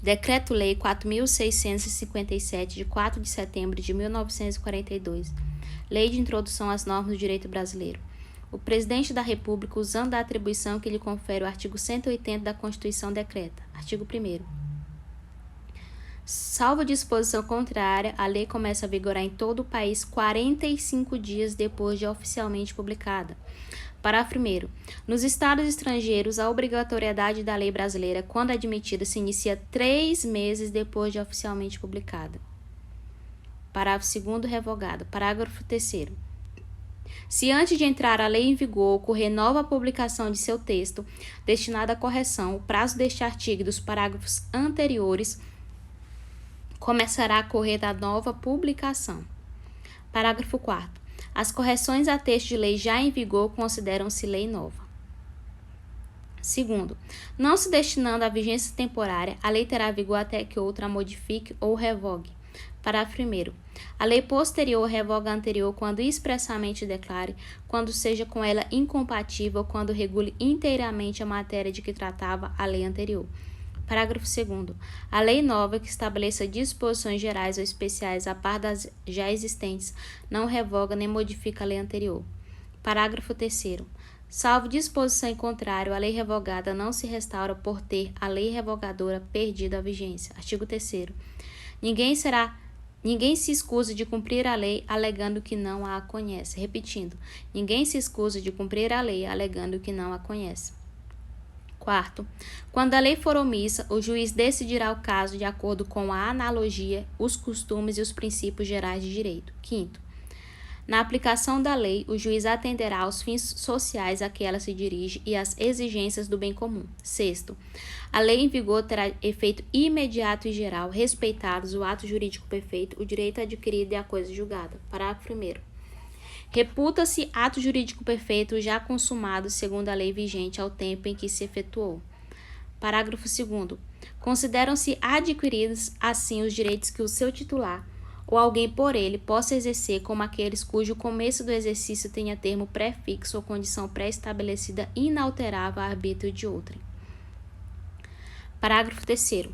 Decreto-Lei 4.657, de 4 de setembro de 1942. Lei de Introdução às Normas do Direito Brasileiro. O Presidente da República, usando a atribuição que lhe confere o artigo 180 da Constituição, decreta. Artigo 1º. Salvo disposição contrária, a lei começa a vigorar em todo o país 45 dias depois de oficialmente publicada. Parágrafo 1º. Nos estados estrangeiros, a obrigatoriedade da lei brasileira, quando admitida, se inicia 3 meses depois de oficialmente publicada. Parágrafo 2º, revogado. Parágrafo 3º. Se antes de entrar a lei em vigor ocorrer nova publicação de seu texto destinado à correção, o prazo deste artigo e dos parágrafos anteriores começará a correr da nova publicação. Parágrafo 4º. As correções a texto de lei já em vigor consideram-se lei nova. Segundo, não se destinando à vigência temporária, a lei terá vigor até que outra a modifique ou revogue. Parágrafo 1º. A lei posterior revoga a anterior quando expressamente declare, quando seja com ela incompatível, quando regule inteiramente a matéria de que tratava a lei anterior. Parágrafo 2º. A lei nova que estabeleça disposições gerais ou especiais a par das já existentes não revoga nem modifica a lei anterior. Parágrafo 3º. Salvo disposição em contrário, a lei revogada não se restaura por ter a lei revogadora perdido a vigência. Artigo 3º. Ninguém se escusa de cumprir a lei alegando que não a conhece. Repetindo, ninguém se escusa de cumprir a lei alegando que não a conhece. Quarto, quando a lei for omissa, o juiz decidirá o caso de acordo com a analogia, os costumes e os princípios gerais de direito. Quinto, na aplicação da lei, o juiz atenderá aos fins sociais a que ela se dirige e às exigências do bem comum. Sexto, a lei em vigor terá efeito imediato e geral, respeitados o ato jurídico perfeito, o direito adquirido e a coisa julgada. Parágrafo 1º. Reputa-se ato jurídico perfeito já consumado segundo a lei vigente ao tempo em que se efetuou. Parágrafo 2º. Consideram-se adquiridos, assim, os direitos que o seu titular ou alguém por ele possa exercer, como aqueles cujo começo do exercício tenha termo pré-fixo ou condição pré-estabelecida inalterável a arbítrio de outrem. Parágrafo 3º.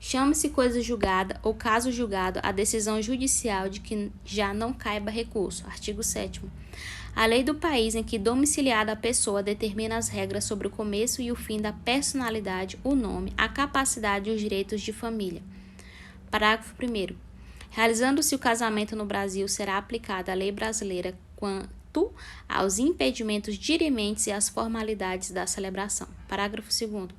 Chame-se coisa julgada ou caso julgado a decisão judicial de que já não caiba recurso. Artigo 7º. A lei do país em que domiciliada a pessoa determina as regras sobre o começo e o fim da personalidade, o nome, a capacidade e os direitos de família. Parágrafo 1º. Realizando-se o casamento no Brasil, será aplicada a lei brasileira quanto aos impedimentos dirimentes e às formalidades da celebração. Parágrafo 2º.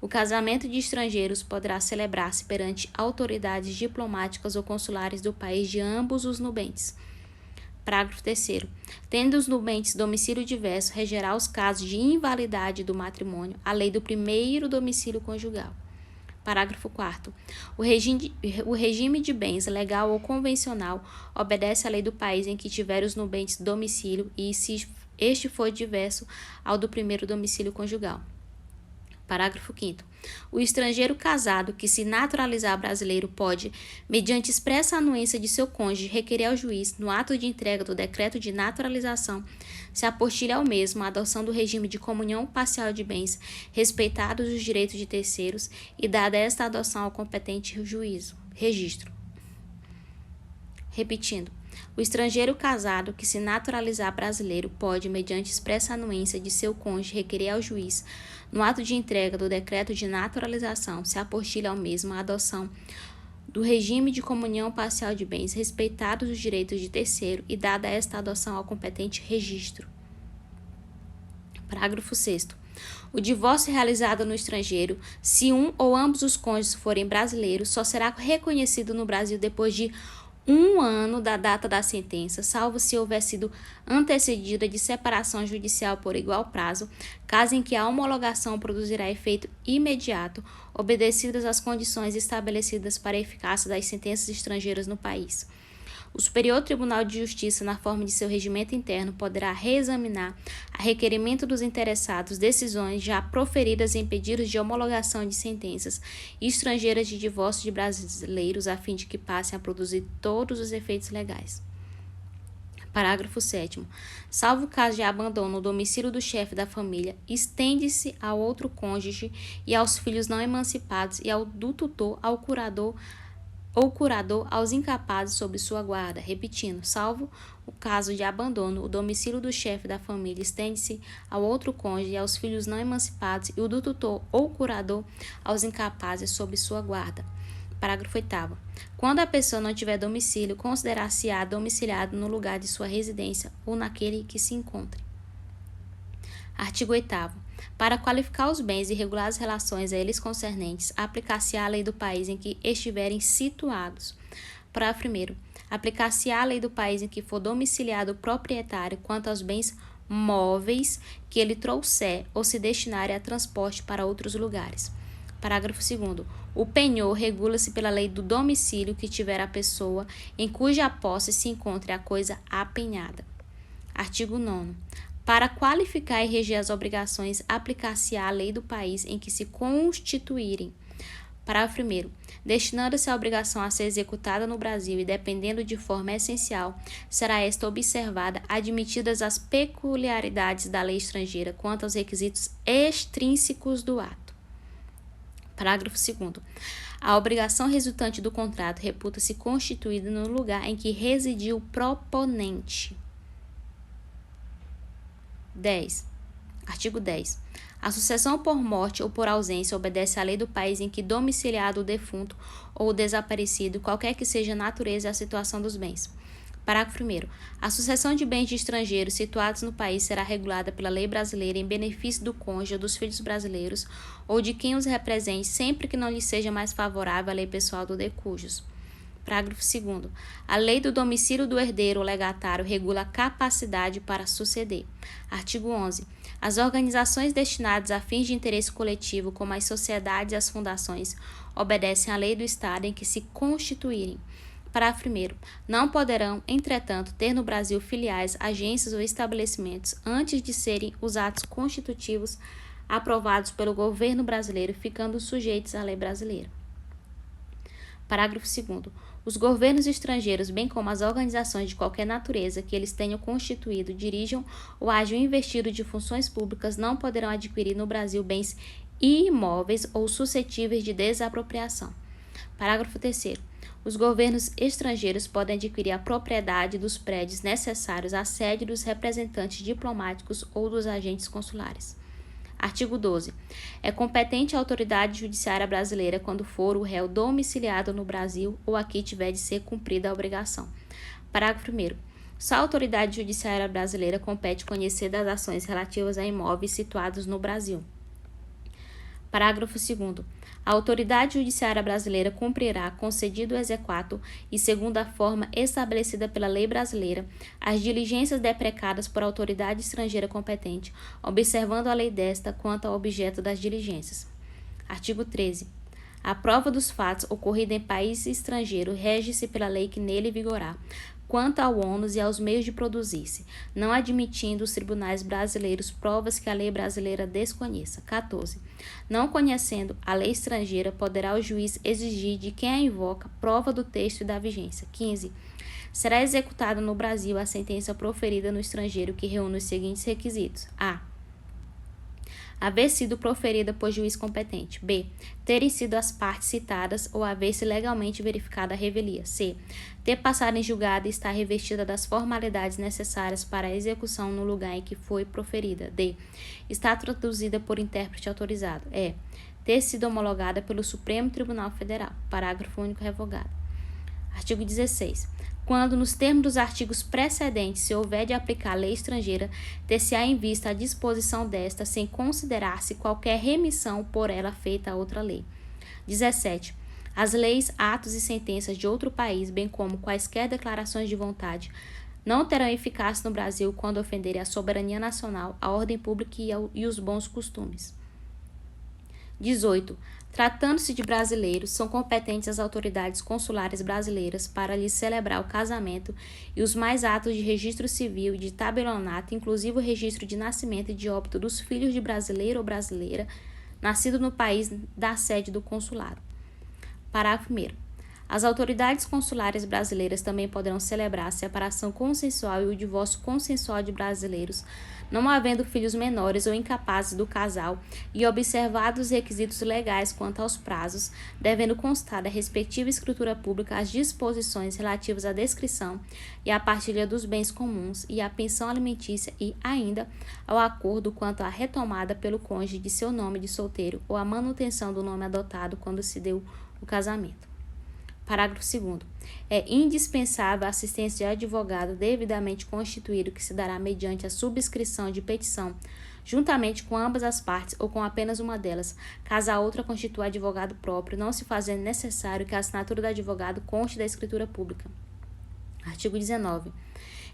O casamento de estrangeiros poderá celebrar-se perante autoridades diplomáticas ou consulares do país de ambos os nubentes. Parágrafo 3º. Tendo os nubentes domicílio diverso, regerá os casos de invalidade do matrimônio a lei do primeiro domicílio conjugal. Parágrafo 4º. O regime de bens, legal ou convencional, obedece à lei do país em que tiver os nubentes domicílio e, se este for diverso ao do primeiro domicílio conjugal. Parágrafo 5º. O estrangeiro casado que se naturalizar brasileiro pode, mediante expressa anuência de seu cônjuge, requerer ao juiz, no ato de entrega do decreto de naturalização, se apostilha ao mesmo a adoção do regime de comunhão parcial de bens, respeitados os direitos de terceiros e dada esta adoção ao competente registro. Repetindo, o estrangeiro casado que se naturalizar brasileiro pode, mediante expressa anuência de seu cônjuge, requerer ao juiz, no ato de entrega do decreto de naturalização, se apostilha ao mesmo a adoção do regime de comunhão parcial de bens, respeitados os direitos de terceiro e dada esta adoção ao competente registro. Parágrafo 6º. O divórcio realizado no estrangeiro, se um ou ambos os cônjuges forem brasileiros, só será reconhecido no Brasil depois de 1 ano da data da sentença, salvo se houver sido antecedida de separação judicial por igual prazo, caso em que a homologação produzirá efeito imediato, obedecidas as condições estabelecidas para a eficácia das sentenças estrangeiras no país. O Superior Tribunal de Justiça, na forma de seu regimento interno, poderá reexaminar, a requerimento dos interessados, decisões já proferidas em pedidos de homologação de sentenças estrangeiras de divórcio de brasileiros, a fim de que passem a produzir todos os efeitos legais. Parágrafo 7º. Salvo o caso de abandono ou domicílio do chefe da família, estende-se ao outro cônjuge e aos filhos não emancipados e ao do tutor, ao curador ou curador aos incapazes sob sua guarda. Repetindo, salvo o caso de abandono, o domicílio do chefe da família estende-se ao outro cônjuge e aos filhos não emancipados e o do tutor ou curador aos incapazes sob sua guarda. Parágrafo 8º. Quando a pessoa não tiver domicílio, considerar-se-á domiciliado no lugar de sua residência ou naquele que se encontre. Artigo 8º. Para qualificar os bens e regular as relações a eles concernentes, aplicar-se-á a lei do país em que estiverem situados. Parágrafo 1º. Aplicar-se-á a lei do país em que for domiciliado o proprietário quanto aos bens móveis que ele trouxer ou se destinarem a transporte para outros lugares. Parágrafo 2º. O penhor regula-se pela lei do domicílio que tiver a pessoa em cuja posse se encontre a coisa apenhada. Artigo 9º. Para qualificar e reger as obrigações, aplicar-se-á a lei do país em que se constituírem. Parágrafo 1º. Destinando-se a obrigação a ser executada no Brasil e dependendo de forma essencial, será esta observada, admitidas as peculiaridades da lei estrangeira quanto aos requisitos extrínsecos do ato. Parágrafo 2º. A obrigação resultante do contrato reputa-se constituída no lugar em que residiu o proponente. 10. Artigo 10. A sucessão por morte ou por ausência obedece à lei do país em que domiciliado o defunto ou o desaparecido, qualquer que seja a natureza e a situação dos bens. Parágrafo 1º. A sucessão de bens de estrangeiros situados no país será regulada pela lei brasileira em benefício do cônjuge ou dos filhos brasileiros ou de quem os represente, sempre que não lhe seja mais favorável a lei pessoal do decujus. Parágrafo 2º. A lei do domicílio do herdeiro ou legatário regula a capacidade para suceder. Artigo 11. As organizações destinadas a fins de interesse coletivo, como as sociedades e as fundações, obedecem à lei do Estado em que se constituírem. Parágrafo 1º. Não poderão, entretanto, ter no Brasil filiais, agências ou estabelecimentos antes de serem os atos constitutivos aprovados pelo governo brasileiro, ficando sujeitos à lei brasileira. Parágrafo 2º. Os governos estrangeiros, bem como as organizações de qualquer natureza que eles tenham constituído, dirijam ou hajam investido de funções públicas, não poderão adquirir no Brasil bens imóveis ou suscetíveis de desapropriação. Parágrafo 3º. Os governos estrangeiros podem adquirir a propriedade dos prédios necessários à sede dos representantes diplomáticos ou dos agentes consulares. Artigo 12. É competente a autoridade judiciária brasileira quando for o réu domiciliado no Brasil ou aqui tiver de ser cumprida a obrigação. Parágrafo 1º. Só a autoridade judiciária brasileira compete conhecer das ações relativas a imóveis situados no Brasil. Parágrafo 2º. A autoridade judiciária brasileira cumprirá, concedido o exequatur e segundo a forma estabelecida pela lei brasileira, as diligências deprecadas por autoridade estrangeira competente, observando a lei desta quanto ao objeto das diligências. Artigo 13. A prova dos fatos ocorrida em país estrangeiro rege-se pela lei que nele vigorar, quanto ao ônus e aos meios de produzir-se, não admitindo os tribunais brasileiros provas que a lei brasileira desconheça. 14. Não conhecendo a lei estrangeira, poderá o juiz exigir de quem a invoca prova do texto e da vigência. 15. Será executada no Brasil a sentença proferida no estrangeiro que reúne os seguintes requisitos: a. Haver sido proferida por juiz competente. B. Terem sido as partes citadas ou haver-se legalmente verificada a revelia. C. Ter passado em julgado e estar revestida das formalidades necessárias para a execução no lugar em que foi proferida. D. Estar traduzida por intérprete autorizado. E. Ter sido homologada pelo Supremo Tribunal Federal. Parágrafo único revogado. Artigo 16. Quando, nos termos dos artigos precedentes, se houver de aplicar a lei estrangeira, ter-se-á em vista a disposição desta, sem considerar-se qualquer remissão por ela feita a outra lei. 17. As leis, atos e sentenças de outro país, bem como quaisquer declarações de vontade, não terão eficácia no Brasil quando ofenderem a soberania nacional, a ordem pública e os bons costumes. 18. Tratando-se de brasileiros, são competentes as autoridades consulares brasileiras para lhes celebrar o casamento e os mais atos de registro civil e de tabelionato, inclusive o registro de nascimento e de óbito dos filhos de brasileiro ou brasileira, nascido no país da sede do consulado. Parágrafo 1º. As autoridades consulares brasileiras também poderão celebrar a separação consensual e o divórcio consensual de brasileiros, não havendo filhos menores ou incapazes do casal e observados os requisitos legais quanto aos prazos, devendo constar da respectiva escritura pública as disposições relativas à descrição e à partilha dos bens comuns e à pensão alimentícia e, ainda, ao acordo quanto à retomada pelo cônjuge de seu nome de solteiro ou à manutenção do nome adotado quando se deu o casamento. Parágrafo 2º. É indispensável a assistência de advogado devidamente constituído que se dará mediante a subscrição de petição, juntamente com ambas as partes ou com apenas uma delas, caso a outra constitua advogado próprio, não se fazendo necessário que a assinatura do advogado conste da escritura pública. Artigo 19.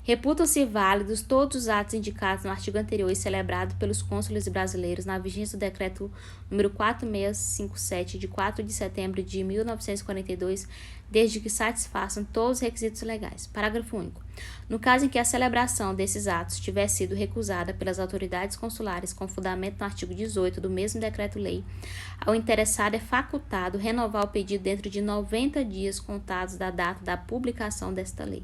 Reputam-se válidos todos os atos indicados no artigo anterior e celebrados pelos cônsules brasileiros na vigência do decreto número 4657, de 4 de setembro de 1942, desde que satisfaçam todos os requisitos legais. Parágrafo único. No caso em que a celebração desses atos tiver sido recusada pelas autoridades consulares com fundamento no artigo 18 do mesmo decreto-lei, ao interessado é facultado renovar o pedido dentro de 90 dias contados da data da publicação desta lei.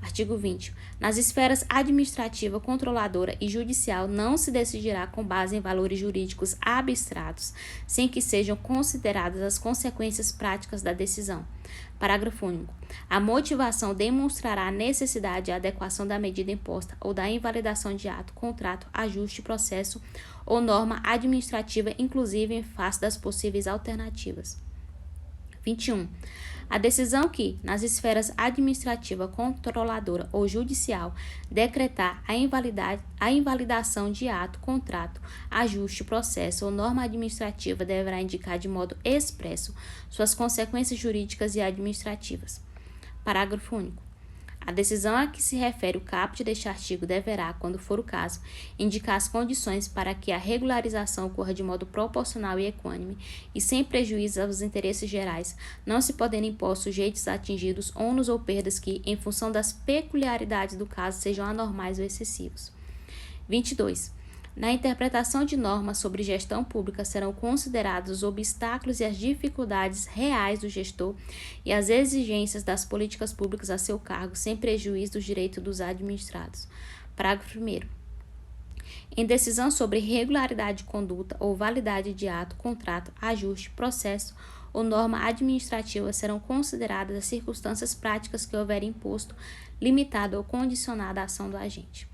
Artigo 20. Nas esferas administrativa, controladora e judicial não se decidirá com base em valores jurídicos abstratos, sem que sejam consideradas as consequências práticas da decisão. Parágrafo único. A motivação demonstrará a necessidade e a adequação da medida imposta ou da invalidação de ato, contrato, ajuste, processo ou norma administrativa, inclusive em face das possíveis alternativas. 21. A decisão que, nas esferas administrativa, controladora ou judicial, decretar a invalidação de ato, contrato, ajuste, processo ou norma administrativa deverá indicar de modo expresso suas consequências jurídicas e administrativas. Parágrafo único. A decisão a que se refere o caput deste artigo deverá, quando for o caso, indicar as condições para que a regularização ocorra de modo proporcional e equânime e sem prejuízo aos interesses gerais, não se podendo impor sujeitos atingidos ônus ou perdas que, em função das peculiaridades do caso, sejam anormais ou excessivos. 22. Na interpretação de normas sobre gestão pública serão considerados os obstáculos e as dificuldades reais do gestor e as exigências das políticas públicas a seu cargo, sem prejuízo dos direitos dos administrados. Parágrafo 1º. Em decisão sobre regularidade de conduta ou validade de ato, contrato, ajuste, processo ou norma administrativa serão consideradas as circunstâncias práticas que houver imposto, limitado ou condicionado à ação do agente.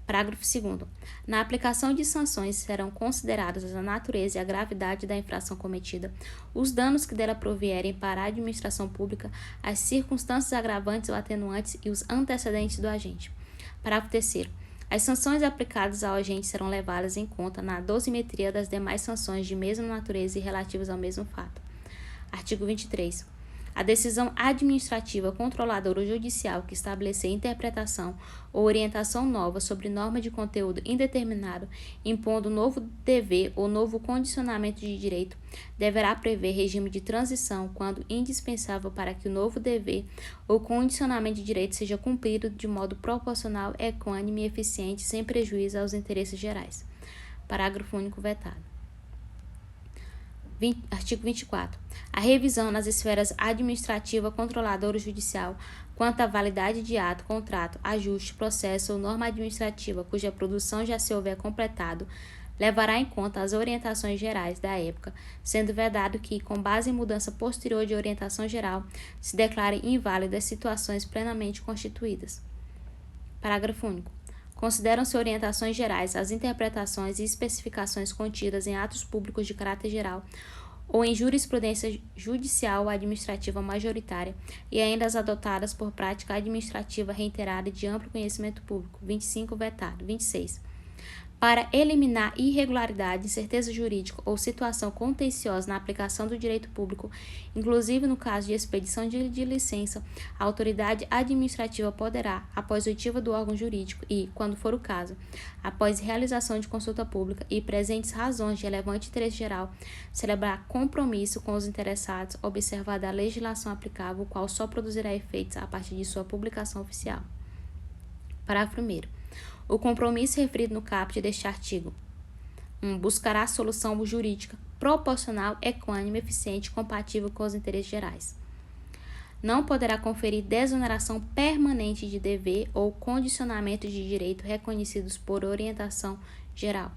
Parágrafo 2º. Na aplicação de sanções serão consideradas a natureza e a gravidade da infração cometida, os danos que dela provierem para a administração pública, as circunstâncias agravantes ou atenuantes e os antecedentes do agente. Parágrafo 3º. As sanções aplicadas ao agente serão levadas em conta na dosimetria das demais sanções de mesma natureza e relativas ao mesmo fato. Artigo 23. A decisão administrativa, controladora ou judicial que estabelecer interpretação ou orientação nova sobre norma de conteúdo indeterminado, impondo novo dever ou novo condicionamento de direito, deverá prever regime de transição quando indispensável para que o novo dever ou condicionamento de direito seja cumprido de modo proporcional, equânime e eficiente, sem prejuízo aos interesses gerais. Parágrafo único vetado. Artigo 24. A revisão nas esferas administrativa, controladora e judicial quanto à validade de ato, contrato, ajuste, processo ou norma administrativa cuja produção já se houver completado, levará em conta as orientações gerais da época, sendo vedado que, com base em mudança posterior de orientação geral, se declarem inválidas situações plenamente constituídas. Parágrafo único. Consideram-se orientações gerais as interpretações e especificações contidas em atos públicos de caráter geral ou em jurisprudência judicial ou administrativa majoritária e ainda as adotadas por prática administrativa reiterada e de amplo conhecimento público. 25 vetado. 26. Para eliminar irregularidade, incerteza jurídica ou situação contenciosa na aplicação do direito público, inclusive no caso de expedição de licença, a autoridade administrativa poderá, após oitiva do órgão jurídico e, quando for o caso, após realização de consulta pública e presentes razões de relevante interesse geral, celebrar compromisso com os interessados, observada a legislação aplicável, o qual só produzirá efeitos a partir de sua publicação oficial. Parágrafo 1º. O compromisso referido no caput deste artigo Buscará solução jurídica proporcional, equânime, eficiente e compatível com os interesses gerais. Não poderá conferir desoneração permanente de dever ou condicionamento de direito reconhecidos por orientação geral.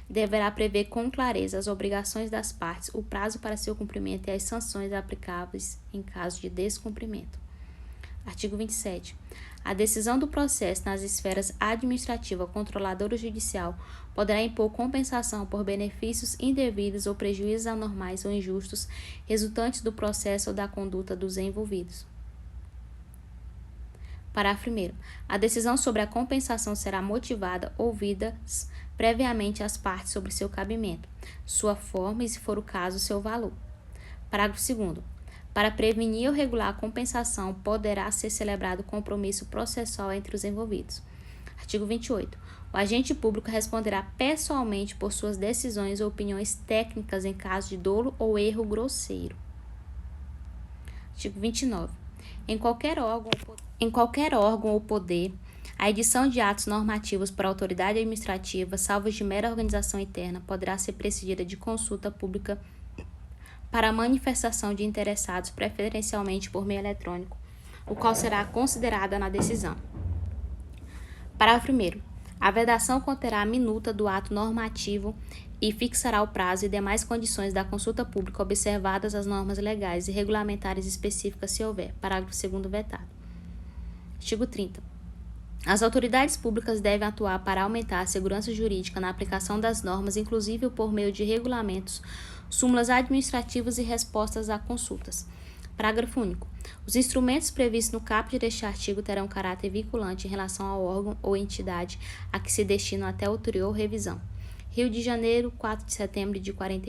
Deverá prever com clareza as obrigações das partes, o prazo para seu cumprimento e as sanções aplicáveis em caso de descumprimento. Artigo 27. A decisão do processo nas esferas administrativa, controladora ou judicial poderá impor compensação por benefícios indevidos ou prejuízos anormais ou injustos resultantes do processo ou da conduta dos envolvidos. Parágrafo 1º. A decisão sobre a compensação será motivada, ouvidas previamente as partes sobre seu cabimento, sua forma e, se for o caso, seu valor. Parágrafo 2º. Para prevenir ou regular a compensação, poderá ser celebrado compromisso processual entre os envolvidos. Artigo 28. O agente público responderá pessoalmente por suas decisões ou opiniões técnicas em caso de dolo ou erro grosseiro. Artigo 29. Em qualquer órgão ou poder, a edição de atos normativos por autoridade administrativa, salvo de mera organização interna, poderá ser precedida de consulta pública para manifestação de interessados, preferencialmente por meio eletrônico, o qual será considerada na decisão. Parágrafo 1º. A vedação conterá a minuta do ato normativo e fixará o prazo e demais condições da consulta pública, observadas as normas legais e regulamentares específicas, se houver. Parágrafo 2º vetado. Artigo 30. As autoridades públicas devem atuar para aumentar a segurança jurídica na aplicação das normas, inclusive por meio de regulamentos, súmulas administrativas e respostas a consultas. Parágrafo único. Os instrumentos previstos no caput deste artigo terão caráter vinculante em relação ao órgão ou entidade a que se destinam até ulterior revisão. Rio de Janeiro, 4 de setembro de 41.